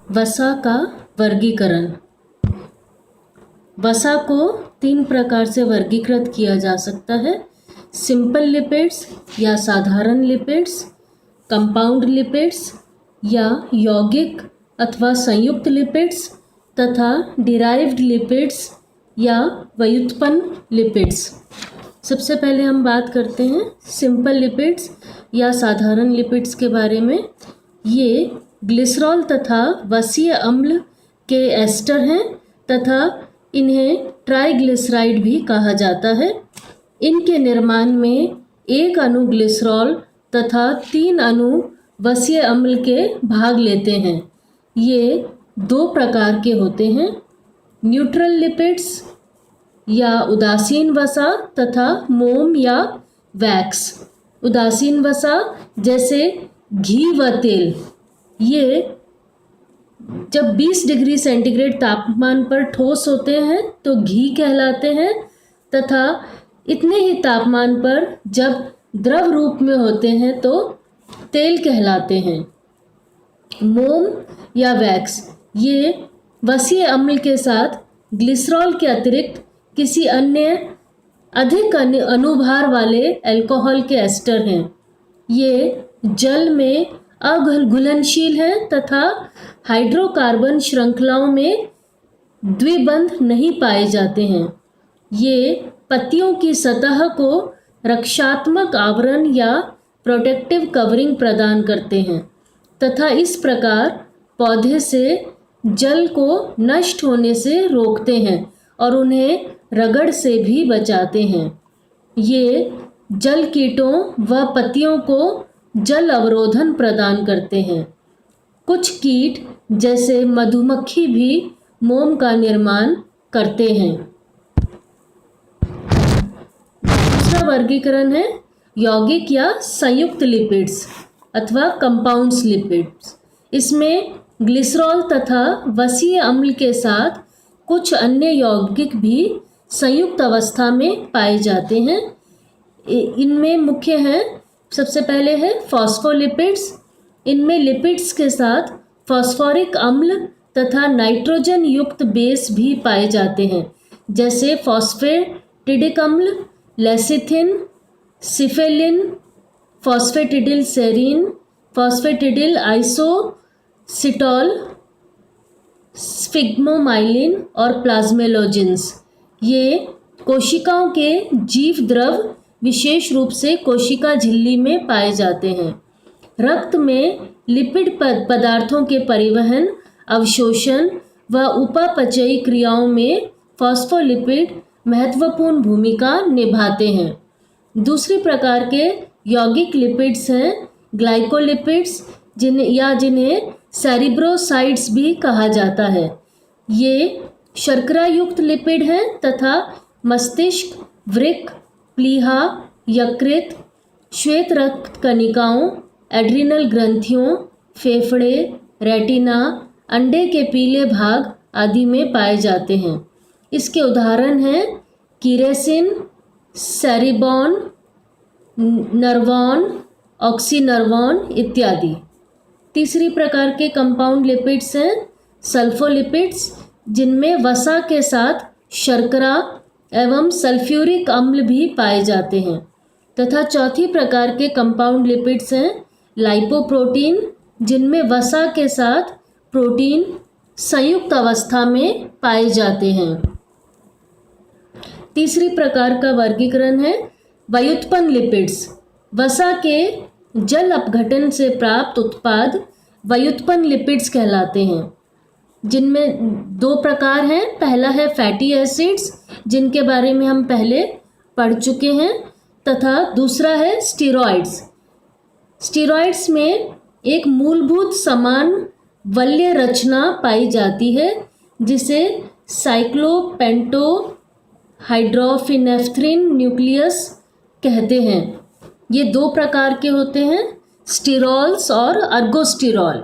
वसा का वर्गीकरण। वसा को 3 प्रकार से वर्गीकृत किया जा सकता है। सिंपल लिपिड्स या साधारण लिपिड्स, कंपाउंड लिपिड्स या यौगिक अथवा संयुक्त लिपिड्स तथा डिराइव्ड लिपिड्स या व्युत्पन्न लिपिड्स। सबसे पहले हम बात करते हैं सिंपल लिपिड्स या साधारण लिपिड्स के बारे में। ये ग्लिसरॉल तथा वसीय अम्ल के एस्टर हैं तथा इन्हें ट्राइग्लिसराइड भी कहा जाता है। इनके निर्माण में एक अणु ग्लिसरॉल तथा 3 अणु वसीय अम्ल के भाग लेते हैं। ये 2 प्रकार के होते हैं, न्यूट्रल लिपिड्स या उदासीन वसा तथा मोम या वैक्स। उदासीन वसा जैसे घी व तेल, ये जब 20 डिग्री सेंटीग्रेड तापमान पर ठोस होते हैं तो घी कहलाते हैं तथा इतने ही तापमान पर जब द्रव रूप में होते हैं तो तेल कहलाते हैं। मोम या वैक्स, ये वसीय अम्ल के साथ ग्लिसरॉल के अतिरिक्त किसी अन्य अधिक अनुभार वाले अल्कोहल के एस्टर हैं। ये जल में अघुलनशील हैं तथा हाइड्रोकार्बन श्रृंखलाओं में द्विबंध नहीं पाए जाते हैं। ये पत्तियों की सतह को रक्षात्मक आवरण या प्रोटेक्टिव कवरिंग प्रदान करते हैं तथा इस प्रकार पौधे से जल को नष्ट होने से रोकते हैं और उन्हें रगड़ से भी बचाते हैं। ये जल कीटों व पत्तियों को जल अवरोधन प्रदान करते हैं। कुछ कीट जैसे मधुमक्खी भी मोम का निर्माण करते हैं। दूसरा वर्गीकरण है यौगिक या संयुक्त लिपिड्स अथवा कंपाउंड्स लिपिड्स। इसमें ग्लिसरॉल तथा वसीय अम्ल के साथ कुछ अन्य यौगिक भी संयुक्त अवस्था में पाए जाते हैं। इनमें मुख्य हैं, सबसे पहले है फॉस्फोलिपिड्स। इनमें लिपिड्स के साथ फॉस्फोरिक अम्ल तथा नाइट्रोजन युक्त बेस भी पाए जाते हैं, जैसे फॉस्फेटिडिक अम्ल, lecithin, cephalin, phosphatidyl serine, phosphatidyl inositol, sphingomyelin और प्लाज्मेलोजिन्स। ये कोशिकाओं के जीव द्रव विशेष रूप से कोशिका झिल्ली में पाए जाते हैं। रक्त में लिपिड पदार्थों के परिवहन, अवशोषण व उपापचयी क्रियाओं में फॉस्फोलिपिड महत्वपूर्ण भूमिका निभाते हैं। दूसरी प्रकार के यौगिक लिपिड्स हैं ग्लाइकोलिपिड्स, जिन्हें सेरिब्रोसाइड्स भी कहा जाता है। ये शर्करा युक्त लिपिड हैं तथा मस्तिष्क, वृक्क, प्लीहा, यकृत, श्वेत रक्त कणिकाओं, एड्रिनल ग्रंथियों, फेफड़े, रेटिना, अंडे के पीले भाग आदि में पाए जाते हैं। इसके उदाहरण हैं कीरेसिन, सेरिबॉन, नर्वॉन, ऑक्सीनर्वॉन इत्यादि। तीसरी प्रकार के कंपाउंड लिपिड्स हैं सल्फोलिपिड्स, जिनमें वसा के साथ शर्करा एवं सल्फ्यूरिक अम्ल भी पाए जाते हैं। तथा चौथी प्रकार के कंपाउंड लिपिड्स हैं लाइपोप्रोटीन, जिनमें वसा के साथ प्रोटीन संयुक्त अवस्था में पाए जाते हैं। तीसरी प्रकार का वर्गीकरण है व्युत्पन्न लिपिड्स। वसा के जल अपघटन से प्राप्त उत्पाद व्युत्पन्न लिपिड्स कहलाते हैं, जिनमें 2 प्रकार हैं। पहला है फैटी एसिड्स, जिनके बारे में हम पहले पढ़ चुके हैं, तथा दूसरा है स्टीरॉइड्स। स्टीरॉइड्स में एक मूलभूत समान वल्य रचना पाई जाती है, जिसे साइक्लोपेंटो हाइड्रोफिनेफ्थ्रिन न्यूक्लियस कहते हैं। ये 2 प्रकार के होते हैं, स्टीरॉल्स और अर्गोस्टीरॉल।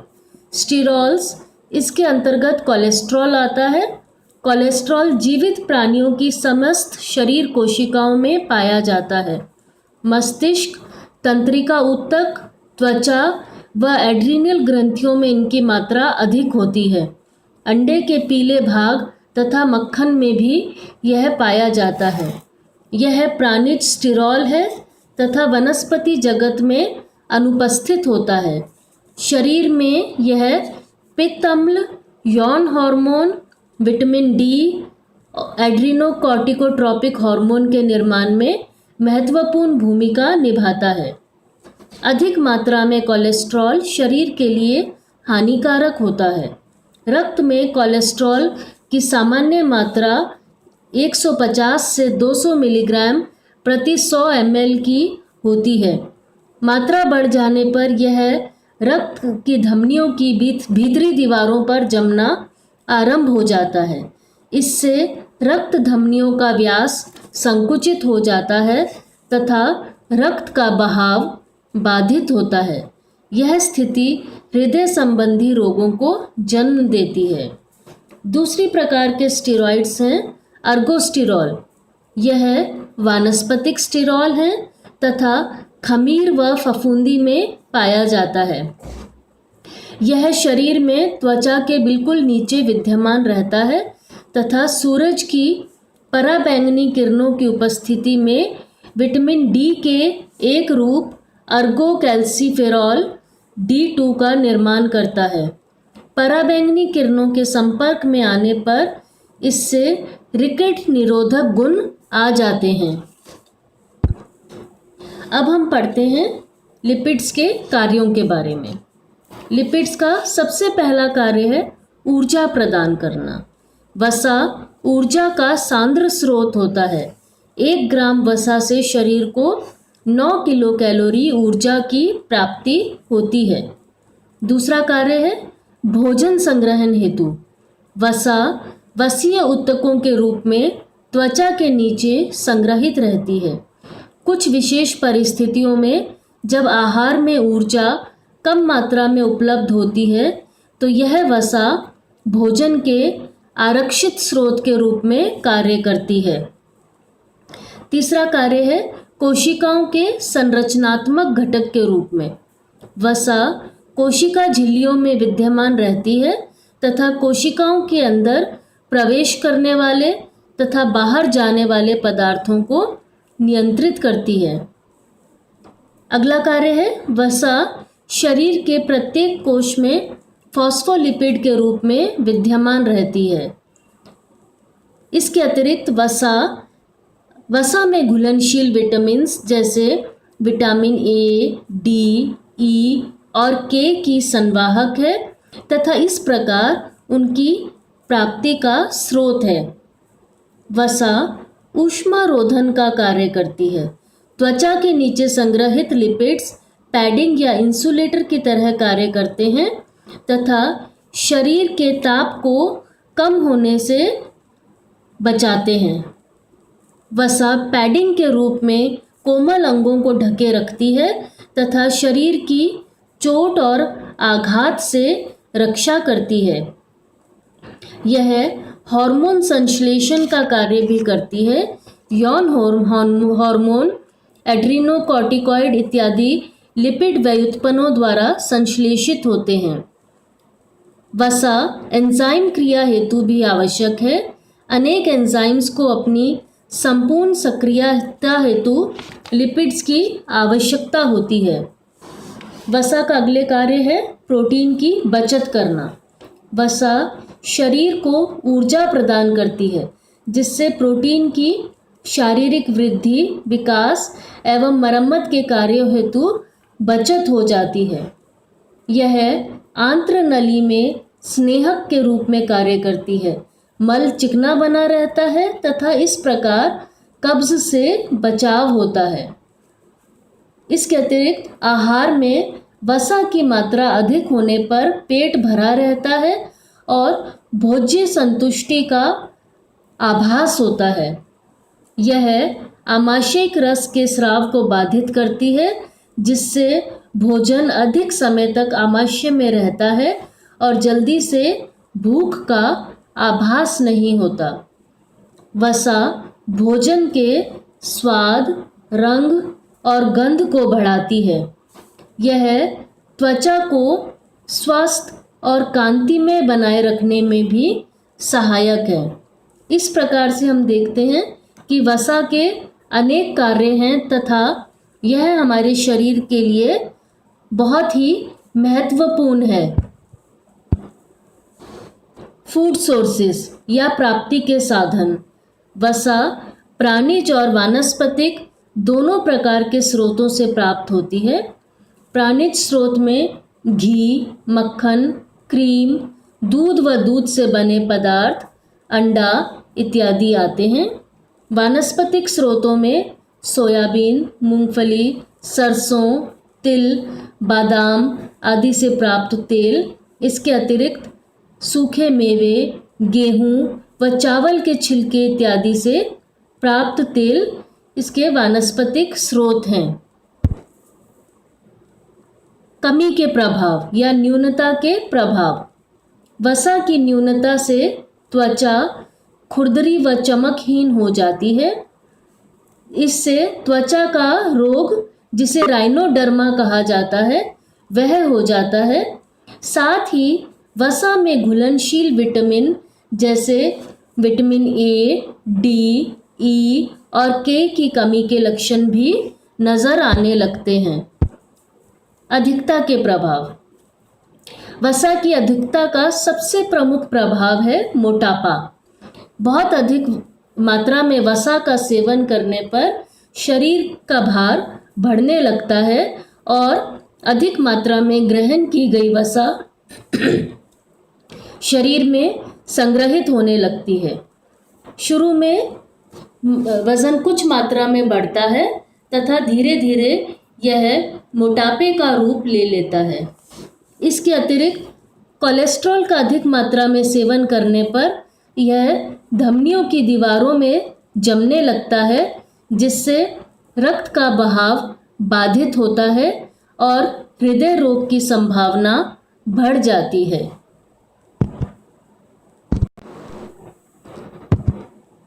स्टीरॉल्स, इसके अंतर्गत कोलेस्ट्रॉल आता है। कोलेस्ट्रॉल जीवित प्राणियों की समस्त शरीर कोशिकाओं में पाया जाता है। मस्तिष्क, तंत्रिका ऊतक, त्वचा व एड्रीनल ग्रंथियों में इनकी मात्रा अधिक होती है। अंडे के पीले भाग तथा मक्खन में भी यह पाया जाता है। यह प्राणिज स्टिरॉल है तथा वनस्पति जगत में अनुपस्थित होता है। शरीर में यह पित्त अम्ल, यौन hormone, vitamin D, adrenocorticotropic hormone के निर्माण में महत्वपूर्ण भूमिका निभाता है। अधिक मात्रा में कोलेस्ट्रॉल शरीर के लिए हानिकारक होता है। रक्त में कोलेस्ट्रॉल की सामान्य मात्रा 150 से 200 मिलीग्राम प्रति 100 ml की होती है। मात्रा बढ़ जाने पर यह रक्त की धमनियों की भीतरी दीवारों पर जमना आरंभ हो जाता है। इससे रक्त धमनियों का व्यास संकुचित हो जाता है तथा रक्त का बहाव बाधित होता है। यह स्थिति हृदय संबंधी रोगों को जन्म देती है। दूसरी प्रकार के स्टेरॉइड्स हैं अर्गोस्टिरॉल। यह वानस्पतिक स्टेरॉल है तथा खमीर व फफूंदी में पाया जाता है। यह शरीर में त्वचा के बिल्कुल नीचे विद्यमान रहता है तथा सूरज की पराबैंगनी किरणों की उपस्थिति में विटामिन डी के एक रूप अर्गोकैल्सिफेरॉल D2 का निर्माण करता है। पराबैंगनी किरणों के संपर्क में आने पर इससे रिकेट निरोधक गुण आ जाते हैं। अब हम पढ़ते हैं लिपिड्स के कार्यों के बारे में। लिपिड्स का सबसे पहला कार्य है ऊर्जा प्रदान करना। वसा ऊर्जा का सांद्र स्रोत होता है। 1 ग्राम वसा से शरीर को 9 किलो कैलोरी ऊर्जा की प्राप्ति होती है। दूसरा कार्य है भोजन संग्रहण हेतु। वसा वसीय ऊतकों के रूप में त्वचा के नीचे संग्रहित रहती है। कुछ विशेष परिस्थितियों में जब आहार में ऊर्जा कम मात्रा में उपलब्ध होती है तो यह वसा भोजन के आरक्षित स्रोत के रूप में कार्य करती है। तीसरा कार्य है कोशिकाओं के संरचनात्मक घटक के रूप में। वसा कोशिका झिल्लियों में विद्यमान रहती है तथा कोशिकाओं के अंदर प्रवेश करने वाले तथा बाहर जाने वाले पदार्थों को नियंत्रित करती है। अगला कार्य है वसा शरीर के प्रत्येक कोश में फॉस्फोलिपिड के रूप में विद्यमान रहती है। इसके अतिरिक्त वसा में घुलनशील विटामिन्स जैसे विटामिन ए, डी, ई और के की संवाहक है तथा इस प्रकार उनकी प्राप्ति का स्रोत है। वसा ऊष्मारोधन का कार्य करती है। त्वचा के नीचे संग्रहित लिपिड्स पैडिंग या इंसुलेटर की तरह कार्य करते हैं तथा शरीर के ताप को कम होने से बचाते हैं। वसा पैडिंग के रूप में कोमल अंगों को ढके रखती है तथा शरीर की चोट और आघात से रक्षा करती है। यह हार्मोन संश्लेषण का कार्य भी करती है। यौन हार्मोन, एड्रीनोकॉर्टिकॉइड इत्यादि लिपिड व्युत्पन्नों द्वारा संश्लेषित होते हैं। वसा एंजाइम क्रिया हेतु भी आवश्यक है। अनेक एंजाइम्स को अपनी संपूर्ण सक्रियता हेतु लिपिड्स की आवश्यकता होती है। वसा का अगले कार्य है प्रोटीन की बचत करना। वसा शरीर को ऊर्जा प्रदान करती है जिससे प्रोटीन की शारीरिक वृद्धि, विकास एवं मरम्मत के कार्यों हेतु बचत हो जाती है। यह आंत्र नली में स्नेहक के रूप में कार्य करती है। मल चिकना बना रहता है तथा इस प्रकार कब्ज से बचाव होता है। इसके अतिरिक्त आहार में वसा की मात्रा अधिक होने पर पेट भरा रहता है और भोज्य संतुष्टि का आभास होता है। यह आमाशयिक रस के स्राव को बाधित करती है जिससे भोजन अधिक समय तक आमाशय में रहता है और जल्दी से भूख का आभास नहीं होता। वसा भोजन के स्वाद, रंग और गंध को बढ़ाती है। यह त्वचा को स्वस्थ और कांतिमय बनाए रखने में भी सहायक है। इस प्रकार से हम देखते हैं कि वसा के अनेक कार्य हैं तथा यह हमारे शरीर के लिए बहुत ही महत्वपूर्ण है। फूड सोर्सेस या प्राप्ति के साधन। वसा प्राणिज और वानस्पतिक दोनों प्रकार के स्रोतों से प्राप्त होती है। प्राणिज स्रोत में घी, मक्खन, क्रीम, दूध व दूध से बने पदार्थ, अंडा इत्यादि आते हैं। वानस्पतिक स्रोतों में सोयाबीन, मूंगफली, सरसों, तिल, बादाम आदि से प्राप्त तेल, इसके अतिरिक्त सूखे मेवे, गेहूं व चावल के छिलके इत्यादि से प्राप्त तेल इसके वानस्पतिक स्रोत हैं। कमी के प्रभाव या न्यूनता के प्रभाव। वसा की न्यूनता से त्वचा खुरदरी व चमकहीन हो जाती है। इससे त्वचा का रोग, जिसे राइनोडर्मा कहा जाता है, वह हो जाता है। साथ ही वसा में घुलनशील विटामिन जैसे विटामिन ए, डी, ई और के की कमी के लक्षण भी नज़र आने लगते हैं। अधिकता के प्रभाव। वसा की अधिकता का सबसे प्रमुख प्रभाव है मोटापा। बहुत अधिक मात्रा में वसा का सेवन करने पर शरीर का भार बढ़ने लगता है और अधिक मात्रा में ग्रहण की गई वसा शरीर में संग्रहित होने लगती है। शुरू में वज़न कुछ मात्रा में बढ़ता है तथा धीरे धीरे यह मोटापे का रूप ले लेता है। इसके अतिरिक्त कोलेस्ट्रॉल का अधिक मात्रा में सेवन करने पर यह धमनियों की दीवारों में जमने लगता है, जिससे रक्त का बहाव बाधित होता है और हृदय रोग की संभावना बढ़ जाती है।